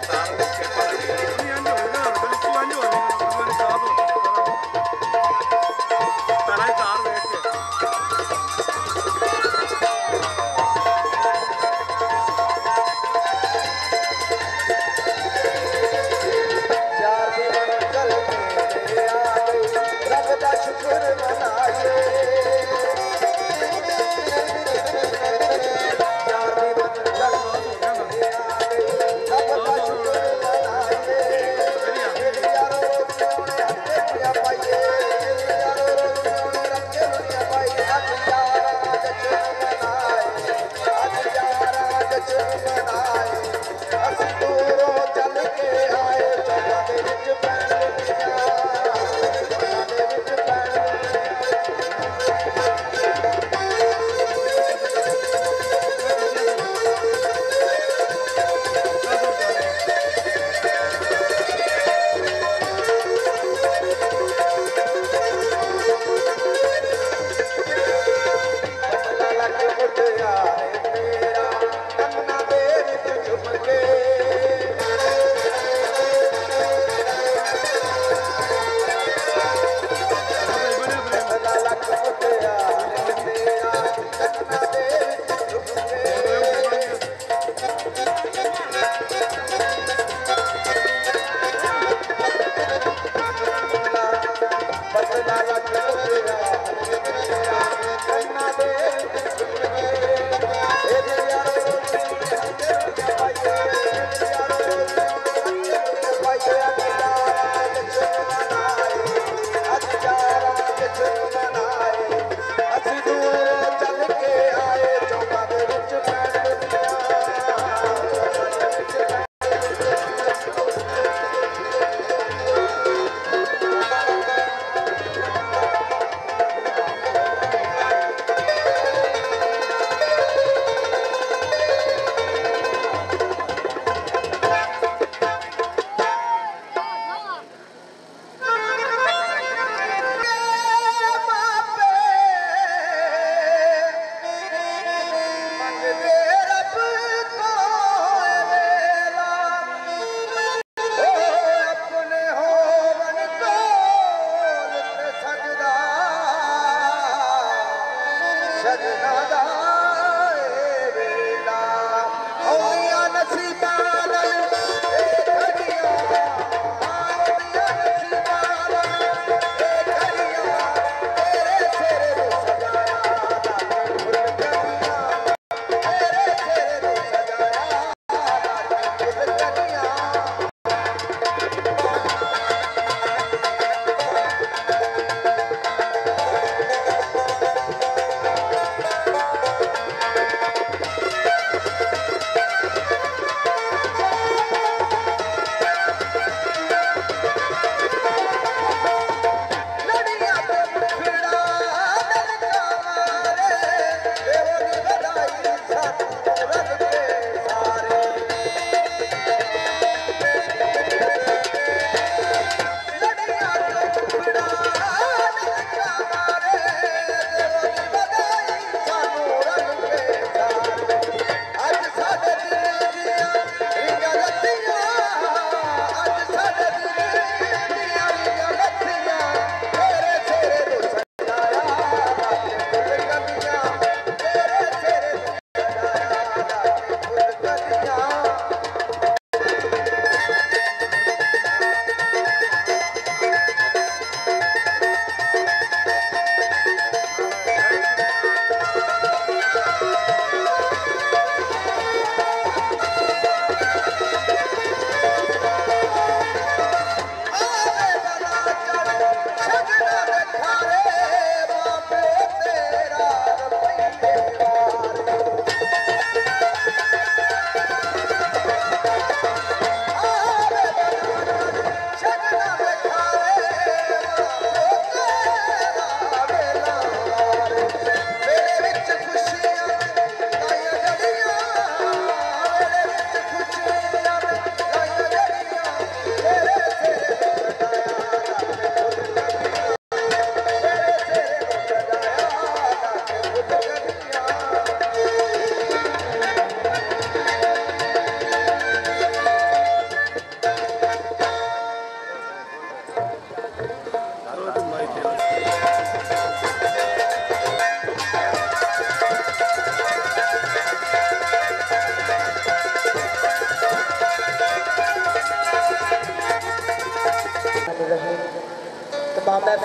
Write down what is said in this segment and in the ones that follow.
तार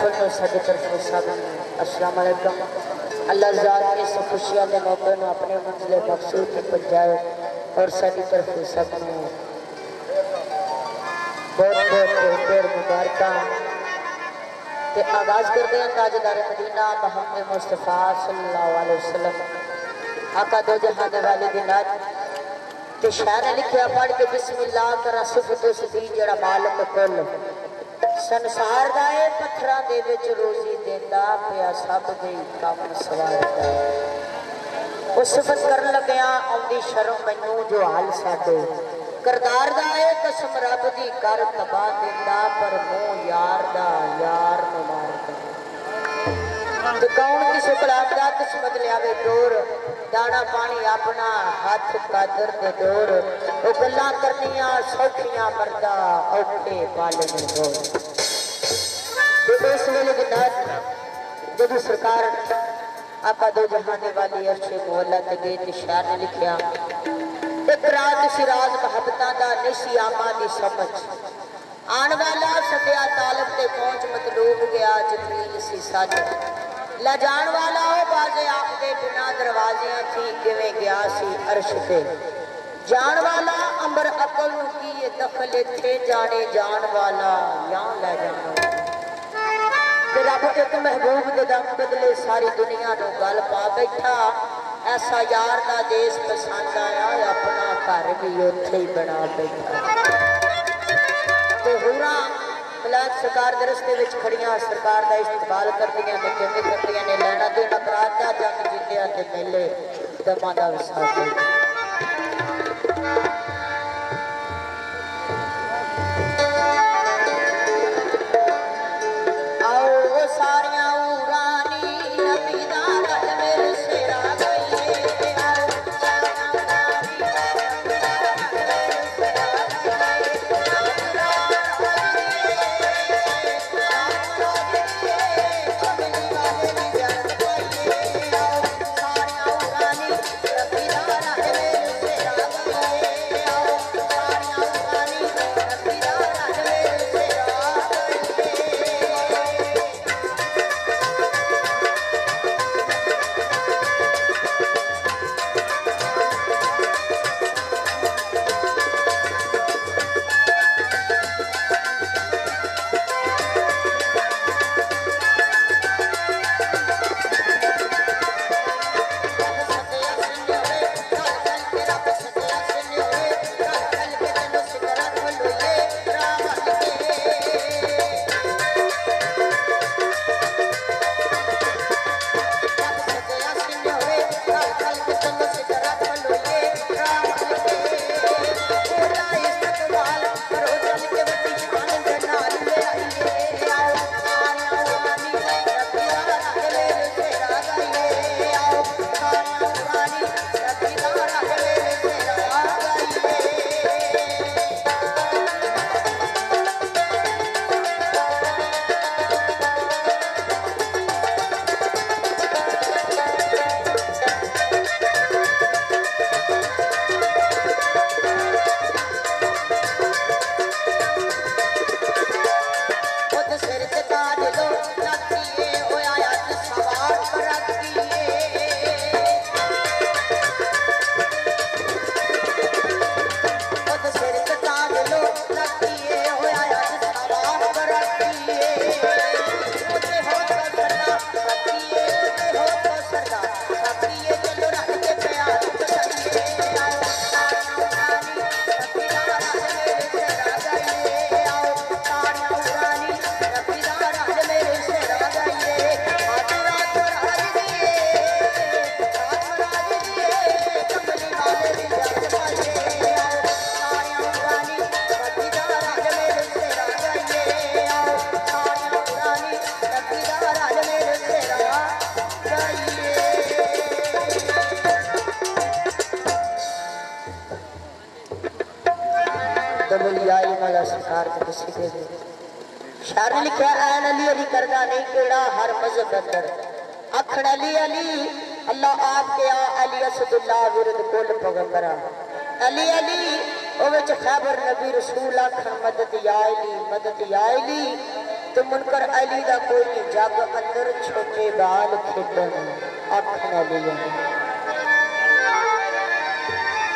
फुल साड़ी तरफों सब अस्सलाम वालेकुम। अल्लाह ज़ात के इस खुशियां के मौके में अपने मंजिल मकसूद तक पहुंचाए और साड़ी तरफों सब बहुत बहुत ढेर मुबारक। आगाज करते हैं ताजदार मदीना मोहम्मद मुस्तफा सल्लल्लाहु अलैहि वसल्लम आका दो जहान वाले दी नात ते शायर ने लिखिया पढ़ के बिस्मिल्लाह करा सिफत उसदी जड़ा मालिक कुल संसार दा ए पत्थरां दे विच रोजी देंदा पिया सब दे काम सवारदा। उस सिफत करन लगया आउंदी शर्म मैनू जो हाल साडे करदार दा ए कसम रब दी कर तबाह देंदा पर मुंह यार दा यार न मारदा। ते कौन किसे गुलाब दा किस्मत लियावे डोर दाना पानी अपना हाथ कादर दे डोर ओ गल्लां करनियां सौखियां मरदा औखे पालने डोर। इस वेले की नात जब सरकार आका दो जहाने वाली अर्शे मोहल्ला ते गए ते शायर ने लिखिया एक रात सिराज मोहब्बतां दा निसी आमा दी समझ आन वाला सदया तालब ते पहुंच मतलूब गया जमील सी सज ला जान वाला ओ बाजे आखदे बिना दरवाजे थी किवें गया सी अर्श ते जान वाला अंबर अकल नु की ये दखल थे जाने जान वाला यहाँ ले जाना। रब एक महबूब दे दम बदले सारी दुनिया नु गल पा बैठा ऐसा यार दा देश पसंद आया अपना घर भी उत्थे ही बना बैठा। ते हुरा मलाक सरकार दे रस्ते विच खड़ियां सरकार दा इस्तकबाल करदियां ते किवें करदियां ने लेना देना कराता जंग जिंदियां ते मेले दमां दा विसाख। शायर ने लिखा ऐन अली अली करदा नहीं केड़ा हर मजहब अंदर अखड़ अली अली अल्लाह आप के आ अली असदुल्लाह विरद कुल पैगंबरा अली अली ओ विच खैबर नबी रसूल आखन मदद या अली तो मुनकर अली दा कोई नहीं जग अंदर छोटे बाल खेडन आखन अली